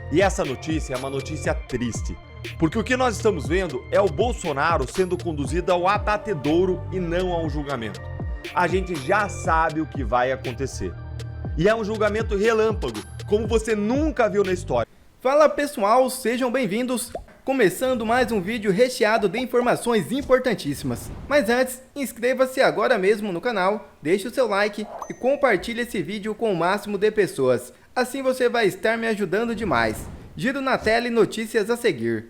E essa notícia é uma notícia triste, porque o que nós estamos vendo é o Bolsonaro sendo conduzido ao abatedouro e não a um julgamento. A gente já sabe o que vai acontecer. E é um julgamento relâmpago, como você nunca viu na história. Fala pessoal, sejam bem-vindos! Começando mais um vídeo recheado de informações importantíssimas. Mas antes, inscreva-se agora mesmo no canal, deixe o seu like e compartilhe esse vídeo com o máximo de pessoas. Assim você vai estar me ajudando demais. Giro na tela e notícias a seguir.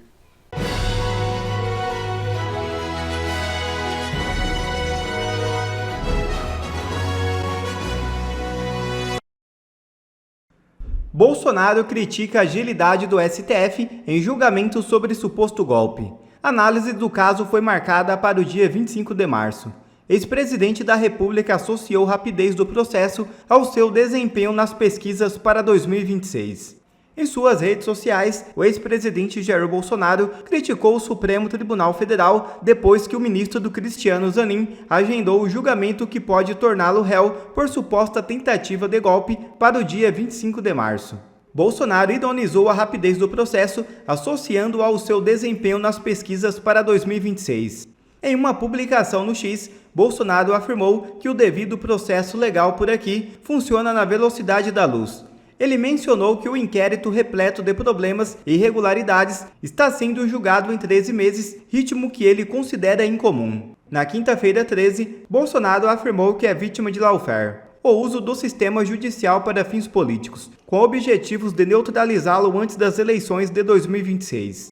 Bolsonaro critica a agilidade do STF em julgamento sobre suposto golpe. A análise do caso foi marcada para o dia 25 de março. Ex-presidente da República associou rapidez do processo ao seu desempenho nas pesquisas para 2026. Em suas redes sociais, o ex-presidente Jair Bolsonaro criticou o Supremo Tribunal Federal depois que o ministro do Cristiano Zanin agendou o julgamento que pode torná-lo réu por suposta tentativa de golpe para o dia 25 de março. Bolsonaro ironizou a rapidez do processo, associando-o ao seu desempenho nas pesquisas para 2026. Em uma publicação no X, Bolsonaro afirmou que o devido processo legal por aqui funciona na velocidade da luz. Ele mencionou que o inquérito repleto de problemas e irregularidades está sendo julgado em 13 meses, ritmo que ele considera incomum. Na quinta-feira 13, Bolsonaro afirmou que é vítima de lawfare, o uso do sistema judicial para fins políticos, com objetivos de neutralizá-lo antes das eleições de 2026.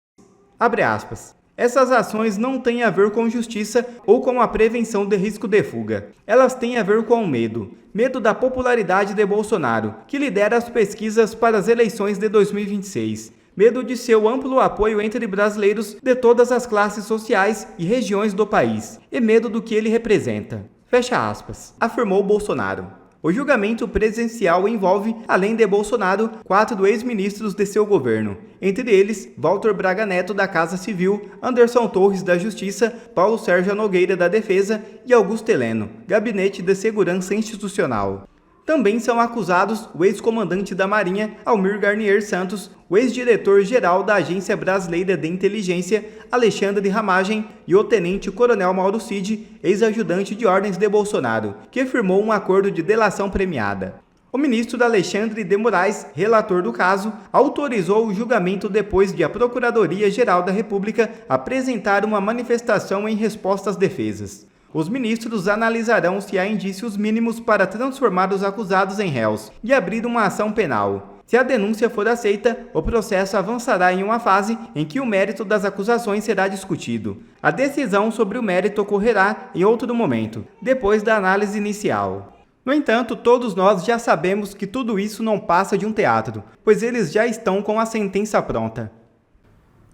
Abre aspas. Essas ações não têm a ver com justiça ou com a prevenção de risco de fuga. Elas têm a ver com o medo. Medo da popularidade de Bolsonaro, que lidera as pesquisas para as eleições de 2026. Medo de seu amplo apoio entre brasileiros de todas as classes sociais e regiões do país. E medo do que ele representa. Fecha aspas. Afirmou Bolsonaro. O julgamento presencial envolve, além de Bolsonaro, 4 ex-ministros de seu governo. Entre eles, Walter Braga Neto da Casa Civil, Anderson Torres da Justiça, Paulo Sérgio Nogueira da Defesa e Augusto Heleno, Gabinete de Segurança Institucional. Também são acusados o ex-comandante da Marinha, Almir Garnier Santos, o ex-diretor-geral da Agência Brasileira de Inteligência, Alexandre Ramagem, e o tenente-coronel Mauro Cid, ex-ajudante de ordens de Bolsonaro, que firmou um acordo de delação premiada. O ministro Alexandre de Moraes, relator do caso, autorizou o julgamento depois de a Procuradoria-Geral da República apresentar uma manifestação em resposta às defesas. Os ministros analisarão se há indícios mínimos para transformar os acusados em réus e abrir uma ação penal. Se a denúncia for aceita, o processo avançará em uma fase em que o mérito das acusações será discutido. A decisão sobre o mérito ocorrerá em outro momento, depois da análise inicial. No entanto, todos nós já sabemos que tudo isso não passa de um teatro, pois eles já estão com a sentença pronta.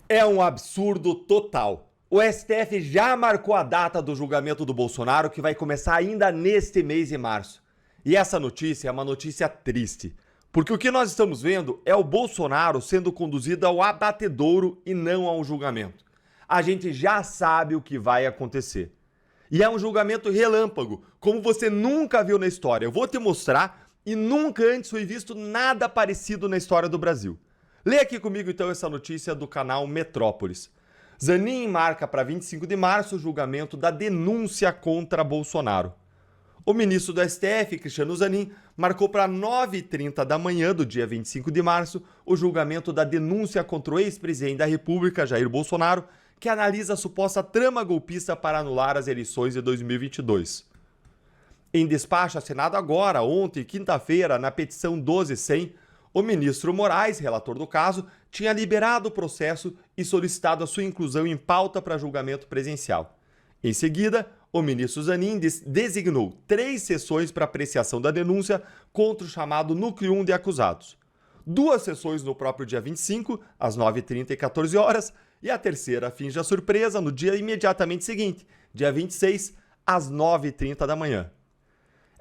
É um absurdo total. O STF já marcou a data do julgamento do Bolsonaro, que vai começar ainda neste mês de março. E essa notícia é uma notícia triste, porque o que nós estamos vendo é o Bolsonaro sendo conduzido ao abatedouro e não a um julgamento. A gente já sabe o que vai acontecer. E é um julgamento relâmpago, como você nunca viu na história. Eu vou te mostrar e nunca antes foi visto nada parecido na história do Brasil. Lê aqui comigo então essa notícia do canal Metrópolis. Zanin marca para 25 de março o julgamento da denúncia contra Bolsonaro. O ministro do STF, Cristiano Zanin, marcou para 9h30 da manhã do dia 25 de março o julgamento da denúncia contra o ex-presidente da República, Jair Bolsonaro, que analisa a suposta trama golpista para anular as eleições de 2022. Em despacho assinado agora, ontem, quinta-feira, na petição 12.100, o ministro Moraes, relator do caso, tinha liberado o processo e solicitado a sua inclusão em pauta para julgamento presencial. Em seguida, o ministro Zanin designou 3 sessões para apreciação da denúncia contra o chamado Núcleo 1 de acusados. 2 sessões no próprio dia 25, às 9h30 e 14 horas, e a terceira, finge a surpresa, no dia imediatamente seguinte, dia 26, às 9h30 da manhã.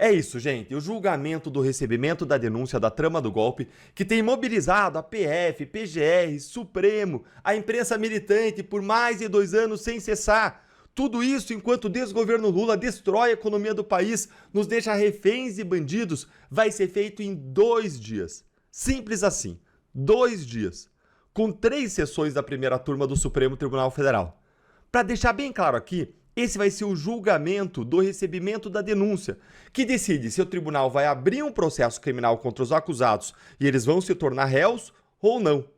É isso, gente, o julgamento do recebimento da denúncia da trama do golpe, que tem mobilizado a PF, PGR, Supremo, a imprensa militante por mais de 2 anos sem cessar. Tudo isso enquanto o desgoverno Lula destrói a economia do país, nos deixa reféns e bandidos, vai ser feito em 2 dias. Simples assim. 2 dias, com 3 sessões da primeira turma do Supremo Tribunal Federal. Para deixar bem claro aqui, esse vai ser o julgamento do recebimento da denúncia, que decide se o tribunal vai abrir um processo criminal contra os acusados e eles vão se tornar réus ou não.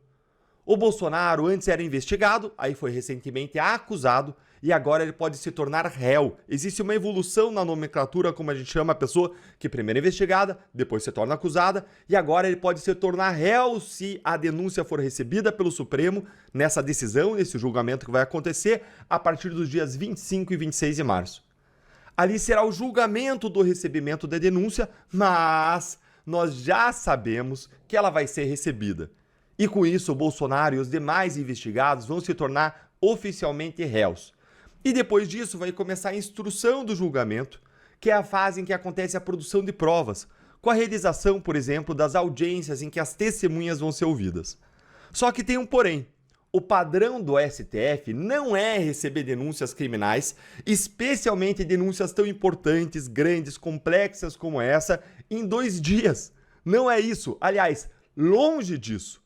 O Bolsonaro antes era investigado, aí foi recentemente acusado e agora ele pode se tornar réu. Existe uma evolução na nomenclatura, como a gente chama a pessoa que primeiro é investigada, depois se torna acusada e agora ele pode se tornar réu se a denúncia for recebida pelo Supremo nessa decisão, nesse julgamento que vai acontecer a partir dos dias 25 e 26 de março. Ali será o julgamento do recebimento da denúncia, mas nós já sabemos que ela vai ser recebida. E com isso, o Bolsonaro e os demais investigados vão se tornar oficialmente réus. E depois disso vai começar a instrução do julgamento, que é a fase em que acontece a produção de provas, com a realização, por exemplo, das audiências em que as testemunhas vão ser ouvidas. Só que tem um porém. O padrão do STF não é receber denúncias criminais, especialmente denúncias tão importantes, grandes, complexas como essa, em 2 dias. Não é isso. Aliás, longe disso.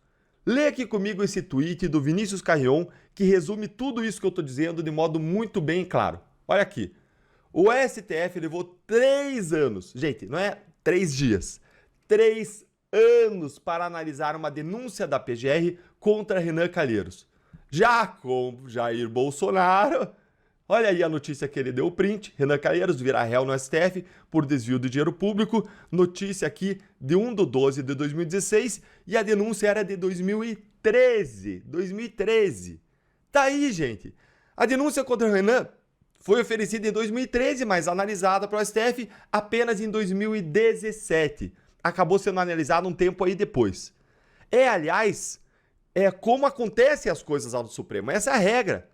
Lê aqui comigo esse tweet do Vinícius Carrion, que resume tudo isso que eu estou dizendo de modo muito bem claro. Olha aqui. O STF levou 3 anos, gente, não é 3 dias, 3 anos para analisar uma denúncia da PGR contra Renan Calheiros. Já com Jair Bolsonaro, olha aí a notícia que ele deu o print, Renan Calheiros virá réu no STF por desvio de dinheiro público, notícia aqui de 1/12 de 2016 e a denúncia era de 2013. Tá aí, gente. A denúncia contra o Renan foi oferecida em 2013, mas analisada pelo STF apenas em 2017. Acabou sendo analisada um tempo aí depois. Aliás, como acontecem as coisas lá no Supremo. Essa é a regra.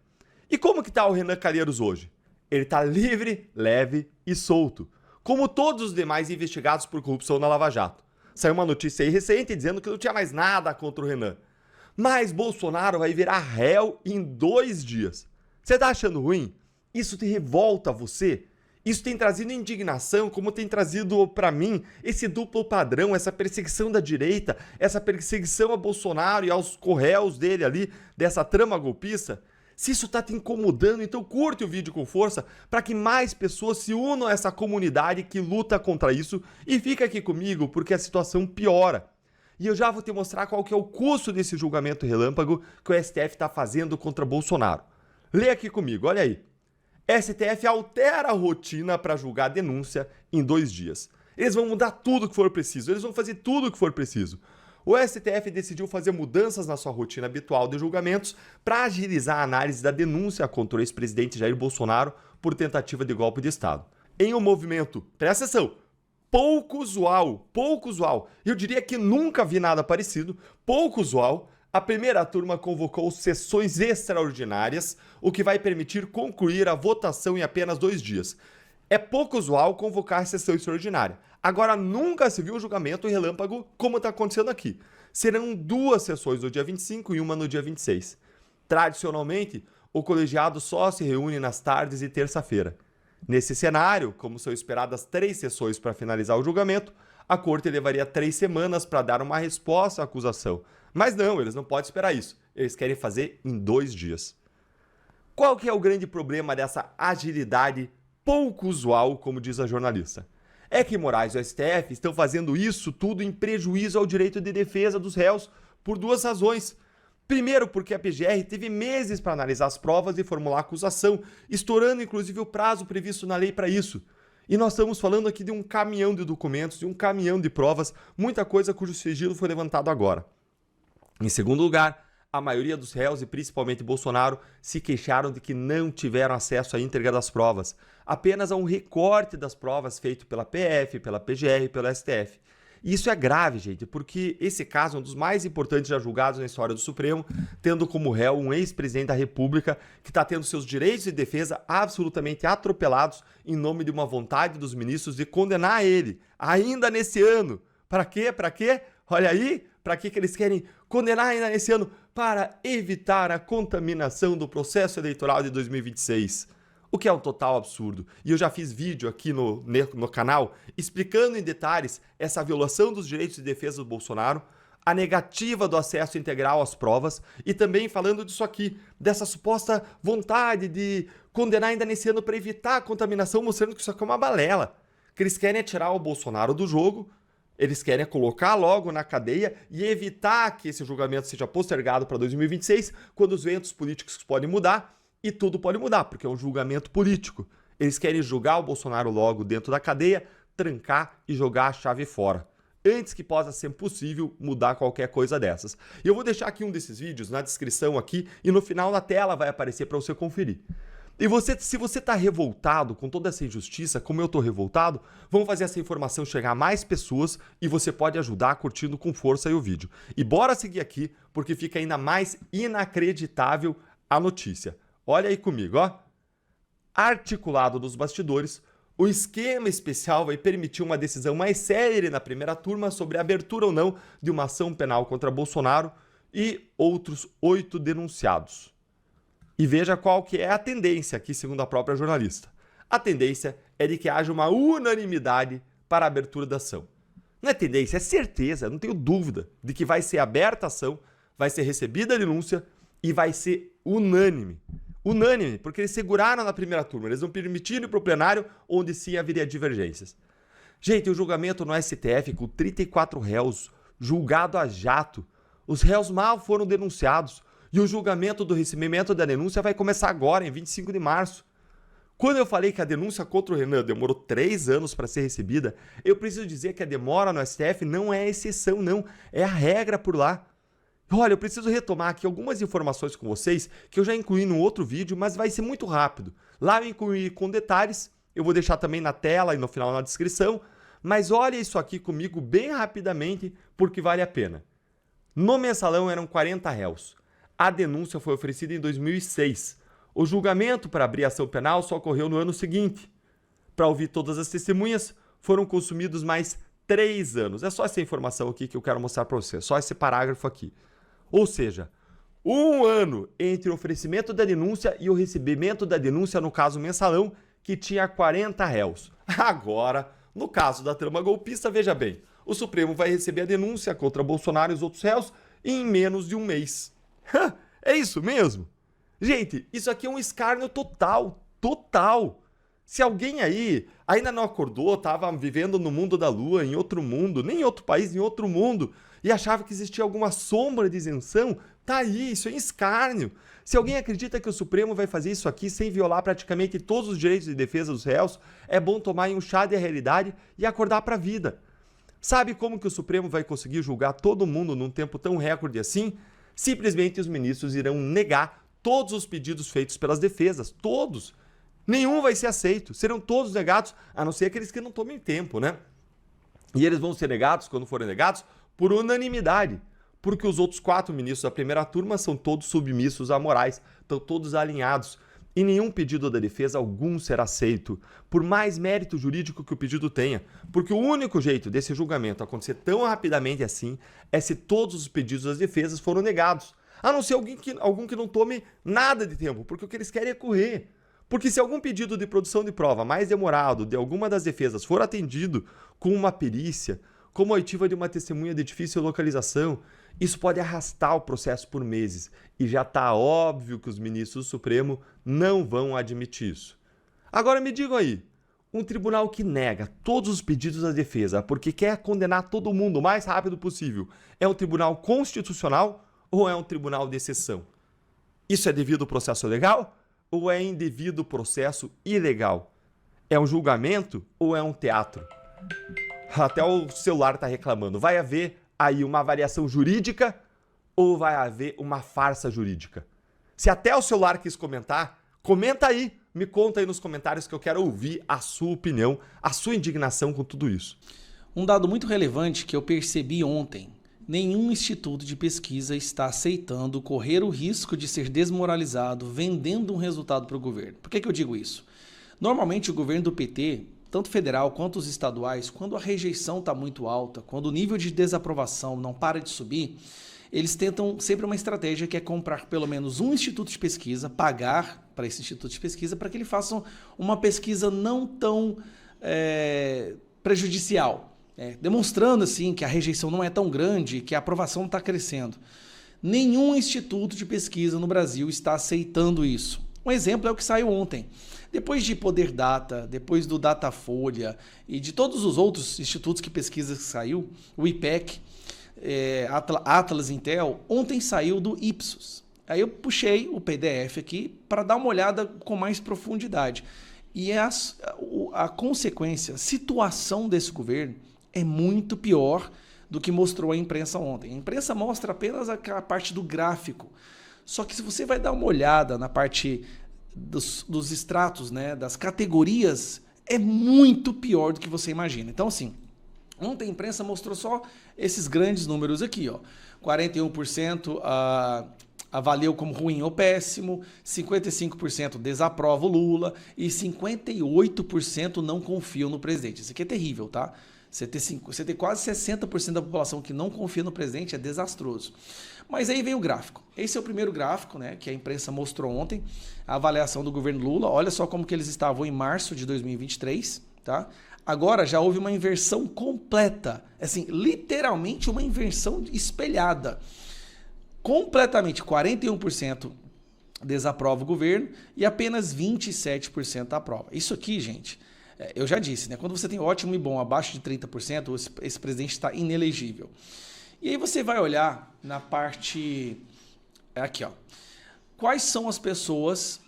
E como que tá o Renan Calheiros hoje? Ele tá livre, leve e solto, como todos os demais investigados por corrupção na Lava Jato. Saiu uma notícia aí recente dizendo que não tinha mais nada contra o Renan. Mas Bolsonaro vai virar réu em 2 dias. Você tá achando ruim? Isso te revolta você? Isso tem trazido indignação, como tem trazido para mim esse duplo padrão, essa perseguição da direita, essa perseguição a Bolsonaro e aos corréus dele ali, dessa trama golpista? Se isso tá te incomodando, então curte o vídeo com força para que mais pessoas se unam a essa comunidade que luta contra isso e fica aqui comigo porque a situação piora. E eu já vou te mostrar qual que é o custo desse julgamento relâmpago que o STF está fazendo contra Bolsonaro. Lê aqui comigo, olha aí. STF altera a rotina para julgar a denúncia em 2 dias. Eles vão mudar tudo que for preciso, eles vão fazer tudo que for preciso. O STF decidiu fazer mudanças na sua rotina habitual de julgamentos para agilizar a análise da denúncia contra o ex-presidente Jair Bolsonaro por tentativa de golpe de Estado. Em um movimento, presta atenção, pouco usual, eu diria que nunca vi nada parecido, pouco usual, a primeira turma convocou sessões extraordinárias, o que vai permitir concluir a votação em apenas 2 dias. É pouco usual convocar sessão extraordinária. Agora, nunca se viu um julgamento relâmpago como está acontecendo aqui. Serão 2 sessões no dia 25 e uma no dia 26. Tradicionalmente, o colegiado só se reúne nas tardes e terça-feira. Nesse cenário, como são esperadas 3 sessões para finalizar o julgamento, a corte levaria 3 semanas para dar uma resposta à acusação. Mas não, eles não podem esperar isso. Eles querem fazer em 2 dias. Qual que é o grande problema dessa agilidade pouco usual, como diz a jornalista? É que Moraes e o STF estão fazendo isso tudo em prejuízo ao direito de defesa dos réus por 2 razões. Primeiro, porque a PGR teve meses para analisar as provas e formular a acusação, estourando inclusive o prazo previsto na lei para isso. E nós estamos falando aqui de um caminhão de documentos, de um caminhão de provas, muita coisa cujo sigilo foi levantado agora. Em segundo lugar, a maioria dos réus, e principalmente Bolsonaro, se queixaram de que não tiveram acesso à íntegra das provas, apenas a um recorte das provas feito pela PF, pela PGR e pelo STF. E isso é grave, gente, porque esse caso é um dos mais importantes já julgados na história do Supremo, tendo como réu um ex-presidente da República que está tendo seus direitos de defesa absolutamente atropelados em nome de uma vontade dos ministros de condenar ele, ainda nesse ano. Para quê? Para quê? Olha aí, para que eles querem condenar ainda nesse ano? Para evitar a contaminação do processo eleitoral de 2026. O que é um total absurdo. E eu já fiz vídeo aqui no canal explicando em detalhes essa violação dos direitos de defesa do Bolsonaro, a negativa do acesso integral às provas e também falando disso aqui, dessa suposta vontade de condenar ainda nesse ano para evitar a contaminação, mostrando que isso aqui é uma balela. O que eles querem é tirar o Bolsonaro do jogo, eles querem colocar logo na cadeia e evitar que esse julgamento seja postergado para 2026, quando os ventos políticos podem mudar e tudo pode mudar, porque é um julgamento político. Eles querem julgar o Bolsonaro logo dentro da cadeia, trancar e jogar a chave fora, antes que possa ser possível mudar qualquer coisa dessas. E eu vou deixar aqui um desses vídeos na descrição aqui e no final na tela vai aparecer para você conferir. E se você está revoltado com toda essa injustiça, como eu estou revoltado, vamos fazer essa informação chegar a mais pessoas e você pode ajudar curtindo com força aí o vídeo. E bora seguir aqui, porque fica ainda mais inacreditável a notícia. Olha aí comigo, ó. Articulado nos bastidores, o esquema especial vai permitir uma decisão mais célere na primeira turma sobre a abertura ou não de uma ação penal contra Bolsonaro e outros 8 denunciados. E veja qual que é a tendência aqui, segundo a própria jornalista. A tendência é de que haja uma unanimidade para a abertura da ação. Não é tendência, é certeza, não tenho dúvida de que vai ser aberta a ação, vai ser recebida a denúncia e vai ser unânime. Unânime, porque eles seguraram na primeira turma, eles não permitiram ir para o plenário, onde sim haveria divergências. Gente, o julgamento no STF com 34 réus, julgado a jato. Os réus mal foram denunciados. E o julgamento do recebimento da denúncia vai começar agora, em 25 de março. Quando eu falei que a denúncia contra o Renan demorou 3 anos para ser recebida, eu preciso dizer que a demora no STF não é exceção, não. É a regra por lá. Olha, eu preciso retomar aqui algumas informações com vocês que eu já incluí no outro vídeo, mas vai ser muito rápido. Lá eu incluí com detalhes, eu vou deixar também na tela e no final na descrição, mas olha isso aqui comigo bem rapidamente, porque vale a pena. No mensalão eram 40 réus. A denúncia foi oferecida em 2006. O julgamento para abrir a ação penal só ocorreu no ano seguinte. Para ouvir todas as testemunhas, foram consumidos mais 3 anos. É só essa informação aqui que eu quero mostrar para você, só esse parágrafo aqui. Ou seja, 1 ano entre o oferecimento da denúncia e o recebimento da denúncia no caso mensalão, que tinha 40 réus. Agora, no caso da trama golpista, veja bem, o Supremo vai receber a denúncia contra Bolsonaro e os outros réus em menos de 1 mês. É isso mesmo? Gente, isso aqui é um escárnio total, total. Se alguém aí ainda não acordou, estava vivendo no mundo da lua, em outro mundo, nem em outro país, em outro mundo, e achava que existia alguma sombra de isenção, tá aí, isso é escárnio. Se alguém acredita que o Supremo vai fazer isso aqui sem violar praticamente todos os direitos de defesa dos réus, é bom tomar um chá de realidade e acordar para a vida. Sabe como que o Supremo vai conseguir julgar todo mundo num tempo tão recorde assim? Simplesmente os ministros irão negar todos os pedidos feitos pelas defesas, todos. Nenhum vai ser aceito, serão todos negados, a não ser aqueles que não tomem tempo, né? E eles vão ser negados, quando forem negados, por unanimidade, porque os outros 4 ministros da primeira turma são todos submissos a morais, estão todos alinhados, e nenhum pedido da defesa algum será aceito, por mais mérito jurídico que o pedido tenha, porque o único jeito desse julgamento acontecer tão rapidamente assim é se todos os pedidos das defesas foram negados, a não ser algum que não tome nada de tempo, porque o que eles querem é correr. Porque se algum pedido de produção de prova mais demorado de alguma das defesas for atendido com uma perícia, como a oitiva de uma testemunha de difícil localização, isso pode arrastar o processo por meses. E já está óbvio que os ministros do Supremo não vão admitir isso. Agora me digam aí, um tribunal que nega todos os pedidos da defesa porque quer condenar todo mundo o mais rápido possível, é um tribunal constitucional ou é um tribunal de exceção? Isso é devido ao processo legal ou é indevido processo ilegal? É um julgamento ou é um teatro? Até o celular está reclamando. Vai haver aí uma variação jurídica ou vai haver uma farsa jurídica? Se até o celular quis comentar, comenta aí. Me conta aí nos comentários que eu quero ouvir a sua opinião, a sua indignação com tudo isso. Um dado muito relevante que eu percebi ontem. Nenhum instituto de pesquisa está aceitando correr o risco de ser desmoralizado vendendo um resultado para o governo. Por que eu digo isso? Normalmente o governo do PT, tanto federal quanto os estaduais, quando a rejeição está muito alta, quando o nível de desaprovação não para de subir, eles tentam sempre uma estratégia que é comprar pelo menos um instituto de pesquisa, pagar para esse instituto de pesquisa para que ele faça uma pesquisa não tão prejudicial. demonstrando assim que a rejeição não é tão grande, que a aprovação está crescendo. Nenhum instituto de pesquisa no Brasil está aceitando isso. Um exemplo é o que saiu ontem. Depois de Poder Data, depois do Datafolha e de todos os outros institutos que pesquisa que saiu, o IPEC, Atlas Intel, ontem saiu do Ipsos. Aí eu puxei o PDF aqui para dar uma olhada com mais profundidade. E a consequência, a situação desse governo é muito pior do que mostrou a imprensa ontem. A imprensa mostra apenas aquela parte do gráfico. Só que se você vai dar uma olhada na parte dos extratos, né, das categorias, é muito pior do que você imagina. Então, assim, ontem a imprensa mostrou só esses grandes números aqui, ó. 41% avaliou como ruim ou péssimo, 55% desaprova o Lula e 58% não confiam no presidente. Isso aqui é terrível, tá? Você ter quase 60% da população que não confia no presidente é desastroso. Mas aí vem o gráfico. Esse é o primeiro gráfico, né, que a imprensa mostrou ontem, a avaliação do governo Lula. Olha só como que eles estavam em março de 2023, tá? Agora já houve uma inversão completa, assim, literalmente uma inversão espelhada. Completamente, 41% desaprova o governo e apenas 27% aprova. Isso aqui, gente, eu já disse, né? Quando você tem ótimo e bom abaixo de 30%, esse presidente está inelegível. E aí você vai olhar na parte... Aqui, ó. Quais são as pessoas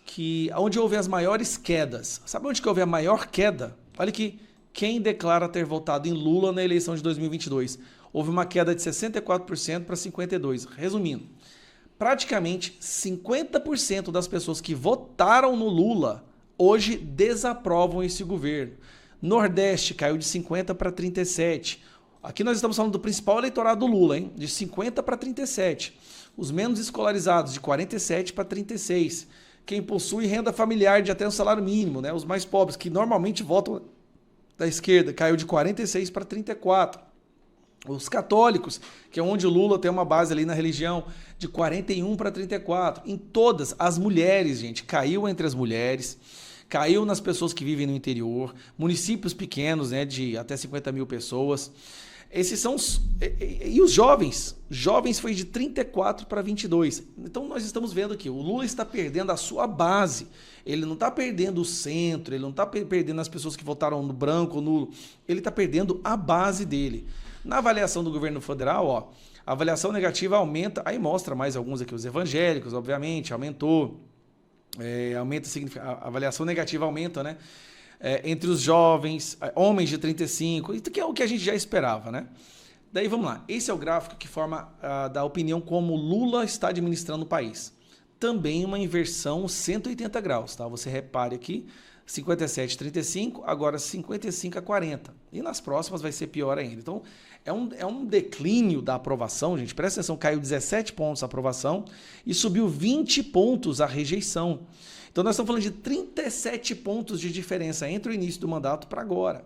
onde houve as maiores quedas? Sabe onde que houve a maior queda? Olha aqui. Quem declara ter votado em Lula na eleição de 2022? Houve uma queda de 64% para 52%. Resumindo, praticamente 50% das pessoas que votaram no Lula hoje desaprovam esse governo. Nordeste caiu de 50% para 37%. Aqui nós estamos falando do principal eleitorado do Lula, hein? De 50% para 37%. Os menos escolarizados de 47% para 36%. Quem possui renda familiar de até um salário mínimo, né? Os mais pobres, que normalmente votam da esquerda, caiu de 46% para 34%. Os católicos, que é onde o Lula tem uma base ali na religião, de 41% para 34%. Em todas, as mulheres, gente, caiu entre as mulheres, caiu nas pessoas que vivem no interior, municípios pequenos, né, de até 50 mil pessoas. Esses são e os jovens? Jovens foi de 34% para 22%. Então nós estamos vendo que o Lula está perdendo a sua base. Ele não está perdendo o centro, ele não está perdendo as pessoas que votaram no branco ou nulo. Ele está perdendo a base dele. Na avaliação do governo federal, ó, a avaliação negativa aumenta, aí mostra mais alguns aqui, os evangélicos, obviamente, aumentou, a avaliação negativa aumenta, né? Entre os jovens, homens de 35, isso que é o que a gente já esperava, né? Daí vamos lá, esse é o gráfico que forma da opinião como Lula está administrando o país. Também uma inversão 180 graus, tá? Você repare aqui, 57-35, agora 55-40. E nas próximas vai ser pior ainda. Então, é um declínio da aprovação, gente. Presta atenção, caiu 17 pontos a aprovação e subiu 20 pontos a rejeição. Então, nós estamos falando de 37 pontos de diferença entre o início do mandato para agora.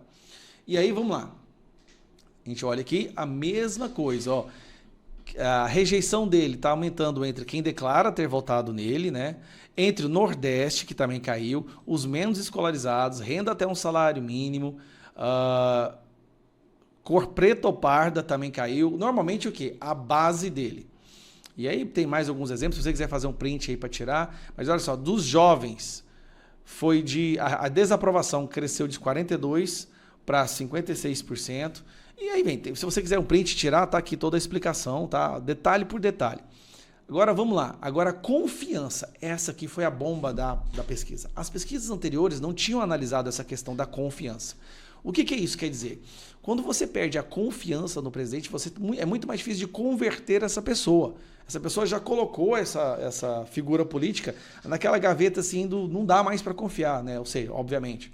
E aí, vamos lá. A gente olha aqui, a mesma coisa, ó. A rejeição dele está aumentando entre quem declara ter votado nele, né? Entre o Nordeste, que também caiu, os menos escolarizados, renda até um salário mínimo, cor preta ou parda também caiu. Normalmente o quê? A base dele. E aí tem mais alguns exemplos, se você quiser fazer um print aí para tirar. Mas olha só, dos jovens, foi a desaprovação cresceu de 42% para 56%. E aí vem, se você quiser um print tirar, tá aqui toda a explicação, tá? Detalhe por detalhe. Agora vamos lá, agora confiança, essa aqui foi a bomba da pesquisa. As pesquisas anteriores não tinham analisado essa questão da confiança. O que isso quer dizer? Quando você perde a confiança no presidente, é muito mais difícil de converter essa pessoa. Essa pessoa já colocou essa figura política naquela gaveta assim, não dá mais para confiar, né? Ou seja, obviamente.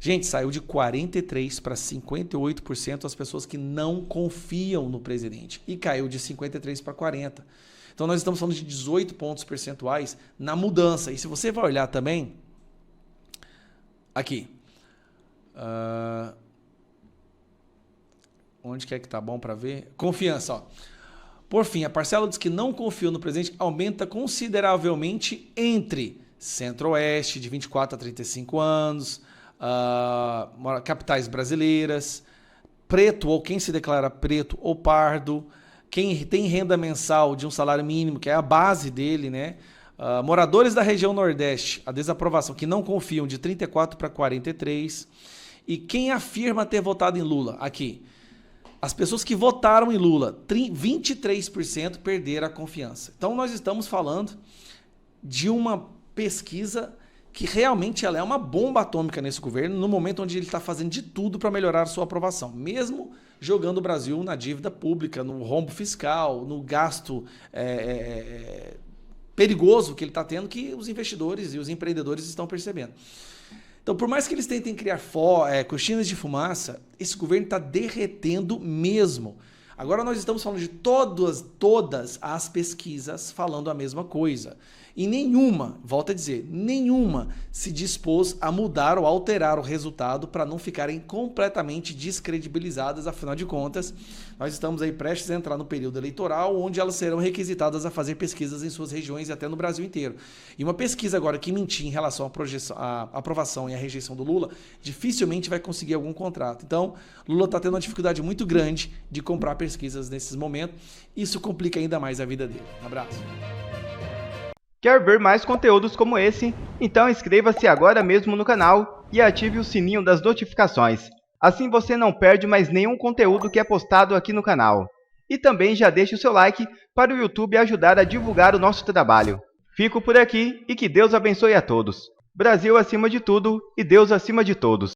Gente, saiu de 43% para 58% as pessoas que não confiam no presidente. E caiu de 53% para 40%. Então, nós estamos falando de 18 pontos percentuais na mudança. E se você vai olhar também, aqui, onde que tá bom para ver? Confiança, ó. Por fim, a parcela dos que não confiam no presidente aumenta consideravelmente entre Centro-Oeste, de 24 a 35 anos, capitais brasileiras, preto ou quem se declara preto ou pardo, quem tem renda mensal de um salário mínimo, que é a base dele, né? Moradores da região Nordeste, a desaprovação, que não confiam, de 34 para 43. E quem afirma ter votado em Lula, aqui, as pessoas que votaram em Lula, 23% perderam a confiança. Então nós estamos falando de uma pesquisa que realmente ela é uma bomba atômica nesse governo, no momento onde ele está fazendo de tudo para melhorar a sua aprovação, mesmo jogando o Brasil na dívida pública, no rombo fiscal, no gasto perigoso que ele está tendo, que os investidores e os empreendedores estão percebendo. Então, por mais que eles tentem criar cortinas de fumaça, esse governo está derretendo mesmo. Agora nós estamos falando de todas as pesquisas falando a mesma coisa. E nenhuma, volto a dizer, nenhuma se dispôs a mudar ou alterar o resultado para não ficarem completamente descredibilizadas. Afinal de contas, nós estamos aí prestes a entrar no período eleitoral, onde elas serão requisitadas a fazer pesquisas em suas regiões e até no Brasil inteiro. E uma pesquisa agora que mentir em relação à aprovação e à rejeição do Lula, dificilmente vai conseguir algum contrato. Então, Lula está tendo uma dificuldade muito grande de comprar pesquisas nesses momentos. Isso complica ainda mais a vida dele. Um abraço. Quer ver mais conteúdos como esse? Então inscreva-se agora mesmo no canal e ative o sininho das notificações. Assim você não perde mais nenhum conteúdo que é postado aqui no canal. E também já deixe o seu like para o YouTube ajudar a divulgar o nosso trabalho. Fico por aqui e que Deus abençoe a todos. Brasil acima de tudo e Deus acima de todos.